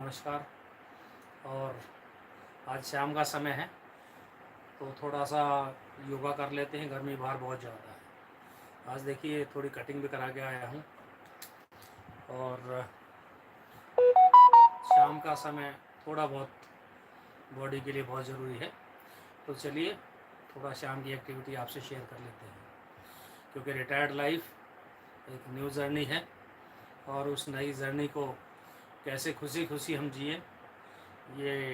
नमस्कार। और आज शाम का समय है तो थोड़ा सा योगा कर लेते हैं। गर्मी बाहर बहुत ज़्यादा है। आज देखिए थोड़ी कटिंग भी करा के आया हूँ और शाम का समय थोड़ा बहुत बॉडी के लिए बहुत ज़रूरी है। तो चलिए थोड़ा शाम की एक्टिविटी आपसे शेयर कर लेते हैं, क्योंकि रिटायर्ड लाइफ एक न्यू जर्नी है और उस नई जर्नी को कैसे खुशी खुशी हम जिए, ये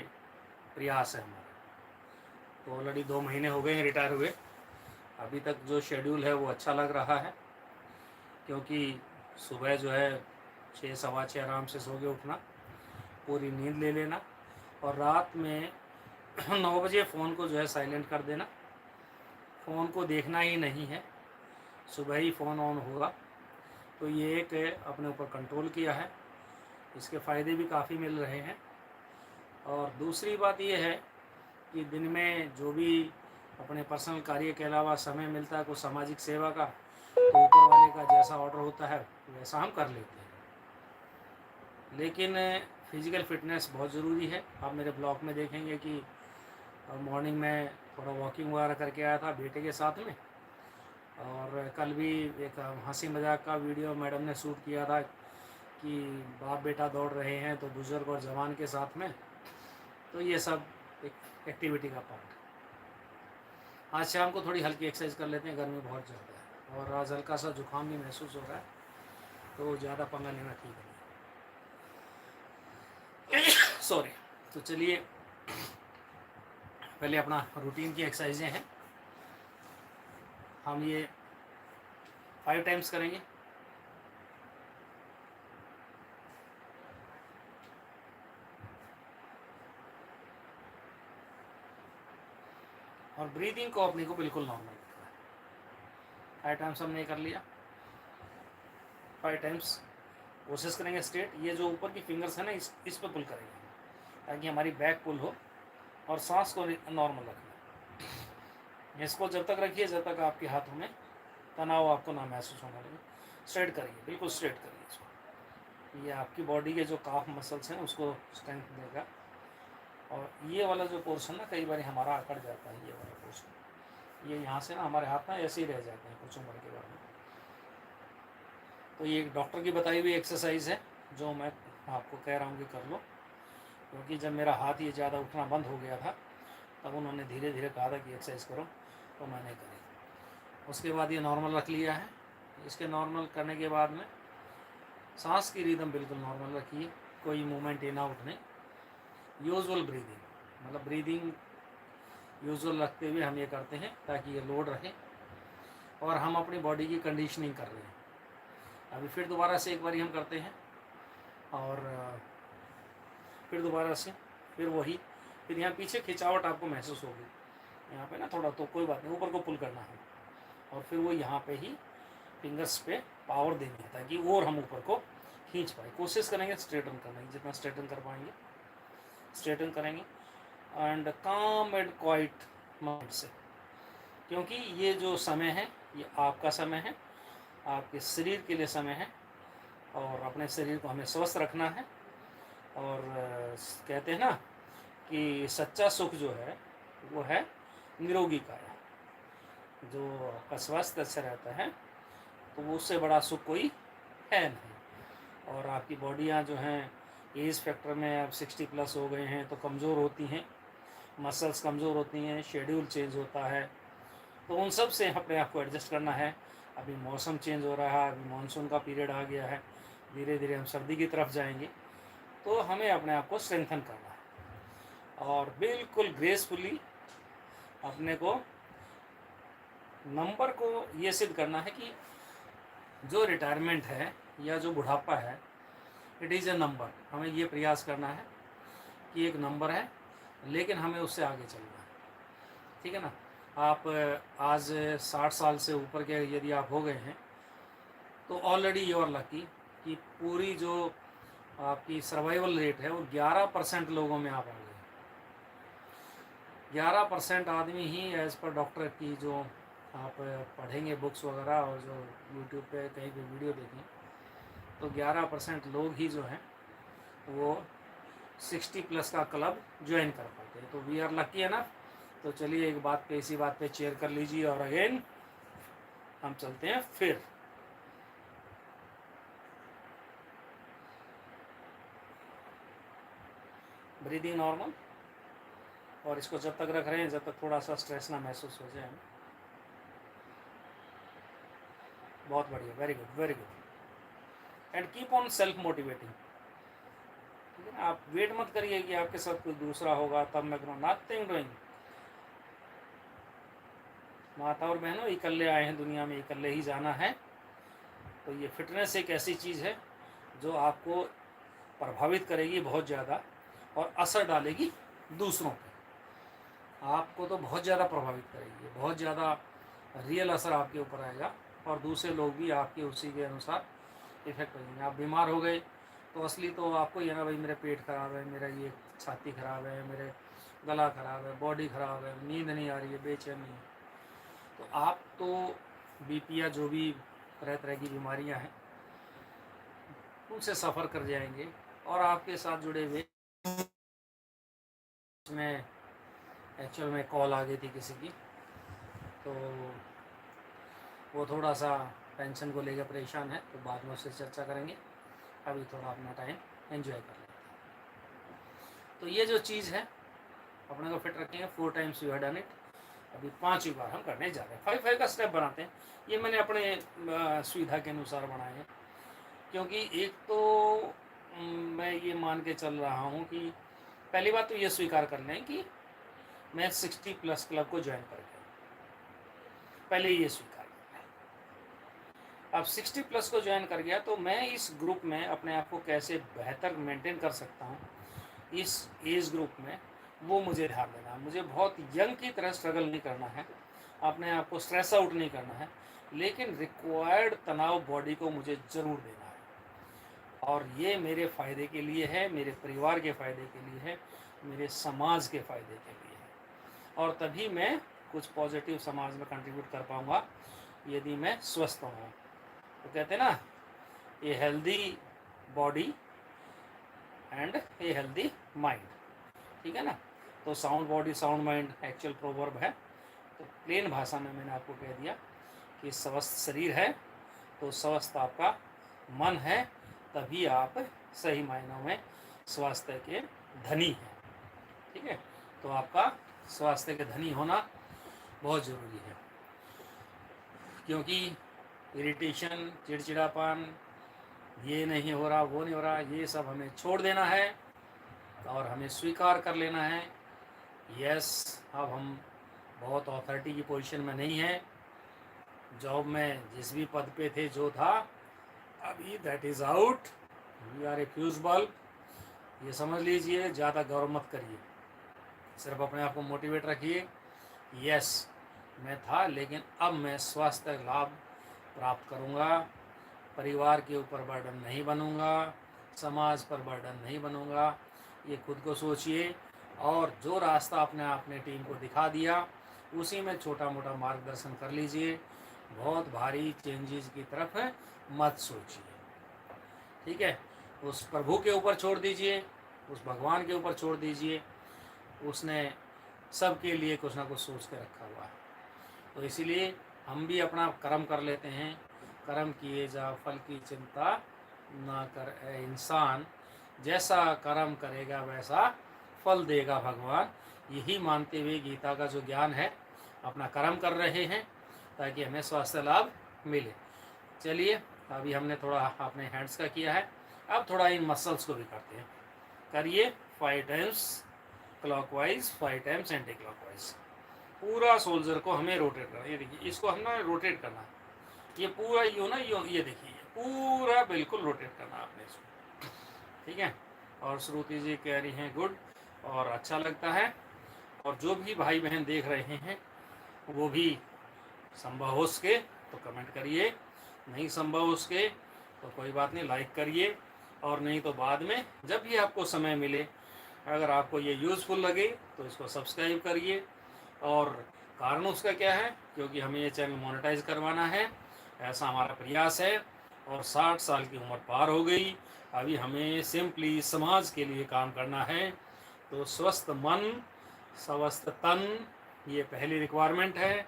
प्रयास है हमारा। तो ऑलरेडी 2 महीने हो गए हैं रिटायर हुए। अभी तक जो शेड्यूल है वो अच्छा लग रहा है, क्योंकि सुबह जो है 6 सवा 6 आराम से सो के उठना, पूरी नींद ले लेना और रात में 9 बजे फ़ोन को जो है साइलेंट कर देना। फ़ोन को देखना ही नहीं है, सुबह ही फ़ोन ऑन होगा। तो ये एक अपने ऊपर कंट्रोल किया है, इसके फ़ायदे भी काफ़ी मिल रहे हैं। और दूसरी बात ये है कि दिन में जो भी अपने पर्सनल कार्य के अलावा समय मिलता है कुछ सामाजिक सेवा का, तो ऊपर वाले का जैसा ऑर्डर होता है वैसा हम कर लेते हैं। लेकिन फिज़िकल फिटनेस बहुत ज़रूरी है। आप मेरे ब्लॉग में देखेंगे कि मॉर्निंग में थोड़ा वॉकिंग वगैरह करके आया था बेटे के साथ में। और कल भी एक हंसी मजाक का वीडियो मैडम ने शूट किया था कि बाप बेटा दौड़ रहे हैं तो बुज़ुर्ग और जवान के साथ में। तो ये सब एक एक्टिविटी का पार्ट है। आज शाम को थोड़ी हल्की एक्सरसाइज कर लेते हैं, गर्मी बहुत ज़्यादा है और आज हल्का सा जुकाम भी महसूस हो रहा है, तो ज़्यादा पंगा लेना ठीक नहीं। सॉरी। तो चलिए पहले अपना रूटीन की एक्सरसाइजें हैं, हम ये 5 टाइम्स करेंगे। और ब्रीदिंग को अपने को बिल्कुल नॉर्मल रखना है। 5 टाइम्स हमने कर लिया। 5 टाइम्स कोशिश करेंगे स्ट्रेट, ये जो ऊपर की फिंगर्स है ना इस पर पुल करेंगे ताकि हमारी बैक पुल हो और सांस को नॉर्मल रखना। इसको जब तक रखिए जब तक आपके हाथों में तनाव आपको ना महसूस होने लगे। स्ट्रेट करिए, बिल्कुल स्ट्रेट करिए इसको। ये आपकी बॉडी के जो काफ मसल्स हैं उसको स्ट्रेंथ देगा। और ये वाला जो पोर्शन ना कई बार हमारा अकड़ जाता है, ये वाला पोर्शन, ये यहाँ से ना हमारे हाथ ना ऐसे ही रह जाते हैं कुछ उम्र के बाद में। तो ये एक डॉक्टर की बताई हुई एक्सरसाइज है जो मैं आपको कह रहा हूँ कि कर लो, क्योंकि जब मेरा हाथ ये ज़्यादा उठना बंद हो गया था तब उन्होंने धीरे धीरे कहा था कि एक्सरसाइज करो, तो मैंने करी। उसके बाद ये नॉर्मल रख लिया है। इसके नॉर्मल करने के बाद में सांस की रिदम बिल्कुल नॉर्मल रखिए, कोई मूवमेंट इन आउट नहीं। यूजुअल ब्रीदिंग, मतलब ब्रीदिंग यूजुअल रखते हुए हम ये करते हैं ताकि ये लोड रहे और हम अपनी बॉडी की कंडीशनिंग कर रहे हैं। अभी फिर दोबारा से एक बार हम करते हैं और फिर दोबारा से, फिर वही, फिर यहाँ पीछे खिंचावट आपको महसूस होगी यहाँ पे ना थोड़ा, तो कोई बात नहीं, ऊपर को पुल करना है और फिर वो यहाँ पे ही फिंगर्स पे पावर देनी है ताकि और हम ऊपर को खींच पाए। कोशिश करेंगे स्ट्रेटन करने की, जितना स्ट्रेटन कर पाएंगे स्ट्रेटन करेंगे एंड काम एंड क्वाइट माइंड से, क्योंकि ये जो समय है ये आपका समय है, आपके शरीर के लिए समय है और अपने शरीर को हमें स्वस्थ रखना है। और कहते हैं ना कि सच्चा सुख जो है वो है निरोगी काया। जो आपका स्वास्थ्य अच्छा रहता है तो वो उससे बड़ा सुख कोई है नहीं। और आपकी बॉडियाँ जो हैं एज फैक्टर में अब 60+ हो गए हैं तो कमज़ोर होती हैं, मसल्स कमज़ोर होती हैं, शेड्यूल चेंज होता है, तो उन सब से अपने आप को एडजस्ट करना है। अभी मौसम चेंज हो रहा है, अभी मानसून का पीरियड आ गया है, धीरे धीरे हम सर्दी की तरफ जाएंगे, तो हमें अपने आप को स्ट्रेंथन करना है और बिल्कुल ग्रेसफुली अपने को नंबर को ये सिद्ध करना है कि जो रिटायरमेंट है या जो बुढ़ापा है इट इज़ ए नंबर। हमें ये प्रयास करना है कि एक नंबर है लेकिन हमें उससे आगे चलना है, ठीक है ना। आप आज 60 साल से ऊपर के यदि आप हो गए हैं तो ऑलरेडी यू आर लकी कि पूरी जो आपकी सर्वाइवल रेट है वो 11% लोगों में आप आ गए। 11% आदमी ही एज़ पर डॉक्टर की जो आप पढ़ेंगे बुक्स वगैरह और जो यूट्यूब पे कहीं भी वीडियो देखें, तो 11% लोग ही जो हैं वो 60 प्लस का क्लब ज्वाइन कर पाते हैं। तो वी आर लकी है ना। तो चलिए एक बात पे, इसी बात पे चेयर कर लीजिए और अगेन हम चलते हैं फिर। ब्रीदिंग नॉर्मल, और इसको जब तक रख रहे हैं जब तक थोड़ा सा स्ट्रेस ना महसूस हो जाए। बहुत बढ़िया, very good very good. And keep on self motivating. ठीक है ना, आप वेट मत करिए कि आपके साथ कोई दूसरा होगा तब मैं करूँ, नथिंग डूइंग। माता और बहनों, इकल्ले आए हैं दुनिया में, इकल्ले ही जाना है। तो ये फिटनेस एक ऐसी चीज़ है जो आपको प्रभावित करेगी बहुत ज़्यादा और असर डालेगी दूसरों पे। आपको तो बहुत ज़्यादा प्रभावित करेगी, बहुत ज़्यादा रियल असर आपके ऊपर आएगा और दूसरे लोग भी आपके उसी के अनुसार इफेक्ट करेंगे। आप बीमार हो गए तो असली तो आपको ही है ना, भाई मेरा पेट ख़राब है, मेरा ये छाती ख़राब है, मेरे गला ख़राब है, बॉडी ख़राब है, नींद नहीं आ रही है, बेचैनी है। तो आप तो बीपी या जो भी तरह तरह की बीमारियां हैं उनसे सफ़र कर जाएंगे। और आपके साथ जुड़े हुए में एक्चुअल में कॉल आ गई थी किसी की, तो वो थोड़ा सा पेंशन को लेकर परेशान है, तो बाद में उससे चर्चा करेंगे। अभी थोड़ा अपना टाइम एंजॉय कर लेते हैं। तो ये जो चीज़ है अपने को फिट रखेंगे। 4 times you have done it. अभी 5वीं बार हम करने जा रहे हैं। 5 का स्टेप बनाते हैं। ये मैंने अपने सुविधा के अनुसार बनाए हैं, क्योंकि एक तो मैं ये मान के चल रहा हूँ कि पहली बात तो ये स्वीकार कर लें कि मैं 60 प्लस क्लब को ज्वाइन कर गया, पहले ये स्वीकार कर लें। अब 60 प्लस को ज्वाइन कर गया तो मैं इस ग्रुप में अपने आप को कैसे बेहतर मेंटेन कर सकता हूँ इस एज ग्रुप में, वो मुझे ध्यान देना है। मुझे बहुत यंग की तरह स्ट्रगल नहीं करना है, अपने आप को स्ट्रेस आउट नहीं करना है, लेकिन रिक्वायर्ड तनाव बॉडी को मुझे ज़रूर देना है। और ये मेरे फ़ायदे के लिए है, मेरे परिवार के फ़ायदे के लिए है, मेरे समाज के फ़ायदे के लिए है। और तभी मैं कुछ पॉजिटिव समाज में कंट्रीब्यूट कर पाऊँगा यदि मैं स्वस्थ हूँ। तो कहते हैं ना, a healthy body and a healthy mind. ठीक है ना। तो sound body sound mind actual proverb है। तो प्लेन भाषा में मैंने आपको कह दिया कि स्वस्थ शरीर है तो स्वस्थ आपका मन है, तभी आप सही मायनों में स्वास्थ्य के धनी हैं। ठीक है। तो आपका स्वास्थ्य के धनी होना बहुत ज़रूरी है, क्योंकि इरिटेशन, चिड़चिड़ापन, ये नहीं हो रहा वो नहीं हो रहा, ये सब हमें छोड़ देना है और हमें स्वीकार कर लेना है। यस, अब हम बहुत अथॉरिटी की पोजीशन में नहीं है। जॉब में जिस भी पद पे थे जो था, अभी that is out. We are a fuse bulb. ये समझ लीजिए, ज़्यादा गौर मत करिए, सिर्फ अपने आप को मोटिवेट रखिए। यस, मैं था लेकिन अब मैं स्वास्थ्य लाभ प्राप्त करूँगा, परिवार के ऊपर बर्डन नहीं बनूँगा, समाज पर बर्डन नहीं बनूँगा। ये खुद को सोचिए, और जो रास्ता आपने टीम को दिखा दिया उसी में छोटा मोटा मार्गदर्शन कर लीजिए। बहुत भारी चेंजेस की तरफ मत सोचिए। ठीक है। उस प्रभु के ऊपर छोड़ दीजिए, उस भगवान के ऊपर छोड़ दीजिए। उसने सबके लिए कुछ ना कुछ सोच के रखा हुआ है। तो इसीलिए हम भी अपना कर्म कर लेते हैं। कर्म किए जा फल की चिंता ना कर ए इंसान, जैसा कर्म करेगा वैसा फल देगा भगवान। यही मानते हुए गीता का जो ज्ञान है, अपना कर्म कर रहे हैं ताकि हमें स्वास्थ्य लाभ मिले। चलिए, अभी हमने थोड़ा अपने हैंड्स का किया है, अब थोड़ा इन मसल्स को भी करते हैं। करिए 5 times clockwise, 5 times anti clockwise. पूरा सोल्जर को हमें रोटेट करना है। ये देखिए, इसको हम ना रोटेट करना है। ये पूरा यूँ ना, ये देखिए, पूरा बिल्कुल रोटेट करना आपने इसको। ठीक है। और श्रुति जी कह रही हैं गुड और अच्छा लगता है। और जो भी भाई बहन देख रहे हैं वो भी संभव हो सके तो कमेंट करिए, नहीं संभव हो सके तो कोई बात नहीं, लाइक करिए। और नहीं तो बाद में जब भी आपको समय मिले, अगर आपको ये यूज़फुल लगे तो इसको सब्सक्राइब करिए। और कारण उसका क्या है, क्योंकि हमें ये चैनल मोनेटाइज करवाना है, ऐसा हमारा प्रयास है। और 60 साल की उम्र पार हो गई, अभी हमें सिंपली समाज के लिए काम करना है। तो स्वस्थ मन, स्वस्थ तन, ये पहली रिक्वायरमेंट है,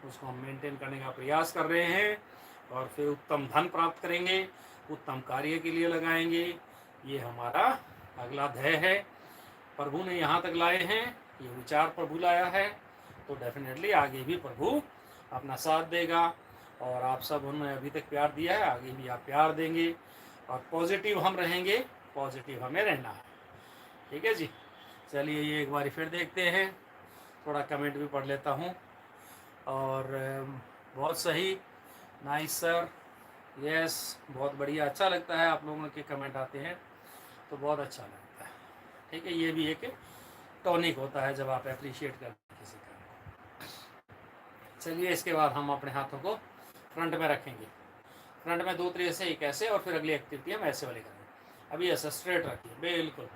उसको हम मेंटेन करने का प्रयास कर रहे हैं। और फिर उत्तम धन प्राप्त करेंगे, उत्तम कार्य के लिए लगाएंगे। ये हमारा अगला ध्येय है। प्रभु ने यहाँ तक लाए हैं, ये विचार प्रभु लाया है, तो डेफिनेटली आगे भी प्रभु अपना साथ देगा। और आप सब उन्होंने अभी तक प्यार दिया है, आगे भी आप प्यार देंगे। और पॉजिटिव हम रहेंगे, पॉजिटिव हमें रहना है। ठीक है जी। चलिए ये एक बार फिर देखते हैं, थोड़ा कमेंट भी पढ़ लेता हूँ। और बहुत सही, नाइस सर, यस, बहुत बढ़िया, अच्छा लगता है आप लोगों के कमेंट आते हैं तो बहुत अच्छा लगता है। ठीक है, ये भी एक टॉनिक होता है जब आप अप्रिशिएट करते हैं किसी का। चलिए इसके बाद हम अपने हाथों को फ्रंट में रखेंगे। फ्रंट में दो तरीके से, एक ऐसे और फिर अगली एक्टिविटी हम ऐसे वाले करेंगे। अभी ऐसा स्ट्रेट रखिए बिल्कुल।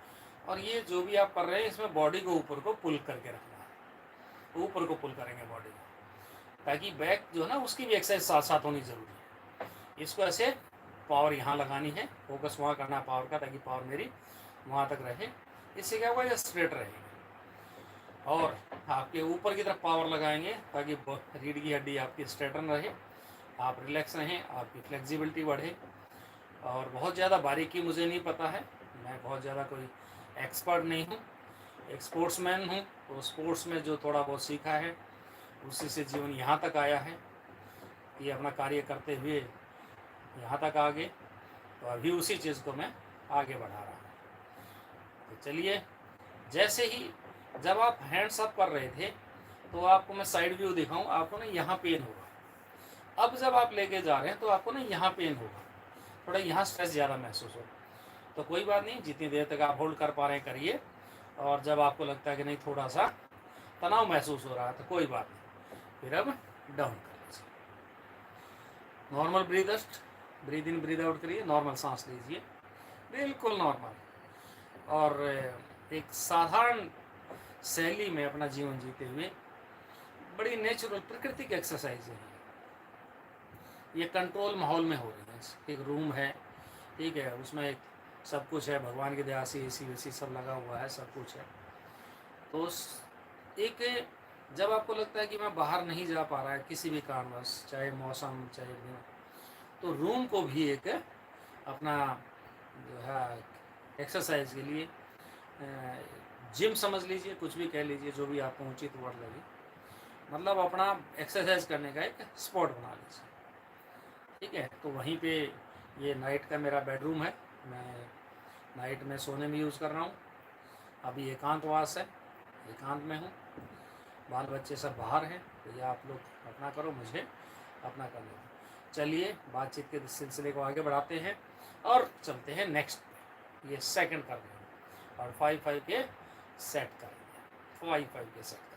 और ये जो भी आप कर रहे हैं इसमें बॉडी को ऊपर को पुल करके रखना है, ऊपर को पुल करेंगे बॉडी को, ताकि बैक जो है ना उसकी भी एक्सरसाइज साथ साथ होनी ज़रूरी है। इसको ऐसे पावर यहाँ लगानी है, फोकस वहाँ करना है पावर का, ताकि पावर मेरी वहाँ तक रहे। इससे क्या होगा, ये स्ट्रेट रहेगा। और आपके ऊपर की तरफ पावर लगाएंगे ताकि रीढ़ की हड्डी आपकी स्ट्रेटन रहे, आप रिलैक्स रहें, आपकी फ्लेक्सिबिलिटी बढ़े। और बहुत ज़्यादा बारीकी मुझे नहीं पता है, मैं बहुत ज़्यादा कोई एक्सपर्ट नहीं हूँ, एक स्पोर्ट्समैन हूँ। तो स्पोर्ट्स में जो थोड़ा बहुत सीखा है उसी से जीवन यहाँ तक आया है, ये अपना कार्य करते हुए यहाँ तक आ गए। तो अभी उसी चीज़ को मैं आगे बढ़ा रहा हूँ। तो चलिए, जैसे ही जब आप हैंड्स अप कर रहे थे तो आपको मैं साइड व्यू दिखाऊं, आपको ना यहाँ पेन होगा। अब जब आप लेके जा रहे हैं तो आपको ना यहाँ पेन होगा, थोड़ा यहाँ स्ट्रेस ज़्यादा महसूस होगा। तो कोई बात नहीं, जितनी देर तक आप होल्ड कर पा रहे हैं करिए। और जब आपको लगता है कि नहीं थोड़ा सा तनाव महसूस हो रहा है तो कोई बात नहीं, फिर अब डाउन कर लीजिए। Normal breathe in breathe out करिए, नॉर्मल सांस लीजिए, बिल्कुल नॉर्मल। और एक साधारण शैली में अपना जीवन जीते हुए, बड़ी नेचुरल प्राकृतिक एक्सरसाइज है ये, कंट्रोल माहौल में हो रही है। एक रूम है, ठीक है, उसमें एक सब कुछ है, भगवान की दया से एसी वेसी सब लगा हुआ है, सब कुछ है। तो एक जब आपको लगता है कि मैं बाहर नहीं जा पा रहा है किसी भी कारणवश, चाहे मौसम चाहे भी, तो रूम को भी एक अपना जो है एक्सरसाइज के लिए जिम समझ लीजिए, कुछ भी कह लीजिए, जो भी आपको उचित वर्ड लगे, मतलब अपना एक्सरसाइज करने का एक स्पॉट बना लीजिए। ठीक है, तो वहीं पे ये नाइट का मेरा बेडरूम है, मैं नाइट में सोने में यूज़ कर रहा हूँ। अभी एकांतवास है, एकांत में हूँ, बाल बच्चे सब बाहर हैं, तो ये आप लोग अपना करो, मुझे अपना कर लो। चलिए बातचीत के सिलसिले को आगे बढ़ाते हैं और चलते हैं नेक्स्ट। ये सेकंड कर रहे हैं और 5-5 के सेट करेंगे, 5-5 के सेट करेंगे।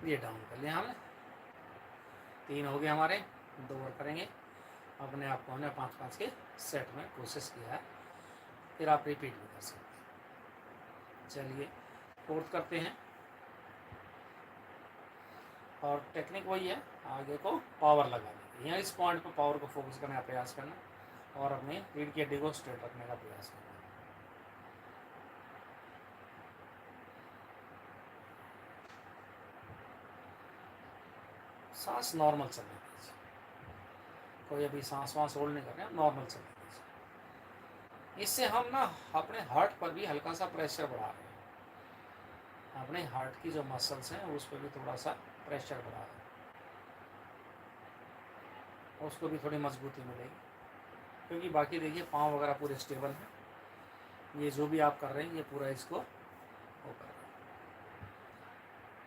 ये डाउन कर लिया हमने, 3 हो गए हमारे, 2 और करेंगे। अपने आप को हमने 5-5 के सेट में कोशिश किया है, फिर आप रिपीट भी कर सकते हैं। चलिए 4th करते हैं। और टेक्निक वही है, आगे को पावर लगाने की, यहाँ इस पॉइंट पर पावर को फोकस करने का प्रयास करना और अपने रीढ़ की हड्डी को स्ट्रेट रखने का प्रयास करना। सांस नॉर्मल चलने दीजिए, कोई अभी सांस वांस होल्ड नहीं कर रहे हैं, नॉर्मल चलने दीजिए। इससे हम ना अपने हार्ट पर भी हल्का सा प्रेशर बढ़ा रहे हैं, अपने हार्ट की जो मसल्स हैं उस पर भी थोड़ा सा प्रेशर बढ़ा रहे हैं, उसको भी थोड़ी मजबूती मिलेगी। क्योंकि बाकी देखिए पाँव वगैरह पूरे स्टेबल हैं, ये जो भी आप कर रहे हैं ये पूरा इसको वो कर रहे हैं।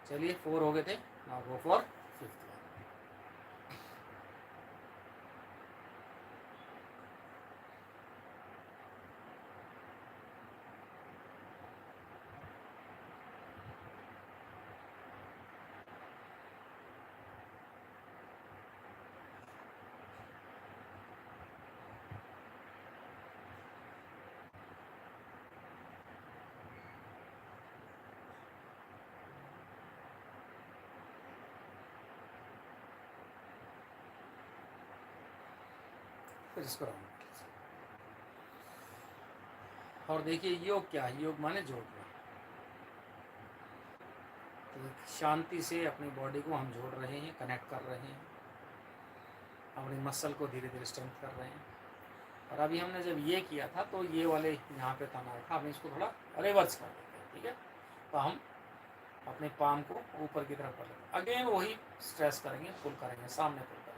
चलिए 4 हो गए थे, नाउ गो फॉर 5th। फिर इसको राउंड कर लीजिए। और देखिए योग क्या है, योग माने जोड़ना। तो शांति से अपनी बॉडी को हम जोड़ रहे हैं, कनेक्ट कर रहे हैं, अपनी मसल को धीरे धीरे स्ट्रेंथ कर रहे हैं। और अभी हमने जब ये किया था तो ये वाले यहाँ पे तनाव था, हम इसको थोड़ा रिवर्स कर देते हैं, ठीक है। तो हम अपने पाम को ऊपर की तरफ कर लेंगे, अगेन वही स्ट्रेस करेंगे, पुल करेंगे, सामने पुल करेंगे।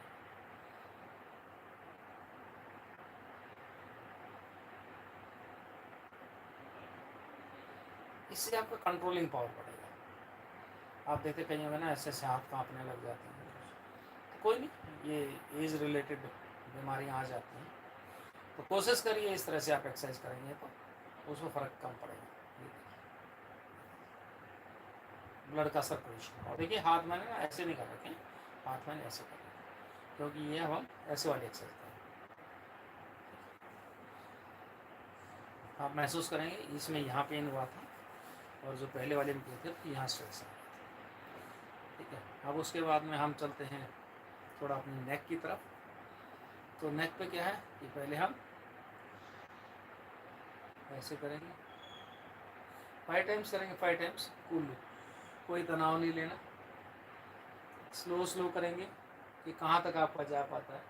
इससे आपका कंट्रोलिंग पावर बढ़ेगा। आप देखते कहीं होगा ना ऐसे ऐसे हाथ कांपने लग जाते हैं, तो कोई नहीं, ये एज रिलेटेड बीमारियां आ जाती हैं। तो कोशिश करिए इस तरह से आप एक्सरसाइज करेंगे तो उसमें फ़र्क कम पड़ेगा। ब्लड का सर्कुलेशन। और देखिए हाथ मैंने ना ऐसे नहीं कर रखे, हाथ मैंने ऐसे कर रखे, क्योंकि ये हम ऐसे वाली एक्सरसाइज करें। आप महसूस करेंगे इसमें यहाँ पेन हुआ था और जो पहले वाले में किए थे तो यहाँ स्ट्रेस आ गया था, ठीक है। अब उसके बाद में हम चलते हैं थोड़ा अपनी नेक की तरफ। तो नेक पे क्या है कि पहले हम ऐसे करेंगे, 5 टाइम्स करेंगे, 5 टाइम्स कूल, कोई तनाव नहीं लेना, स्लो स्लो करेंगे कि कहाँ तक आपका जा पाता है।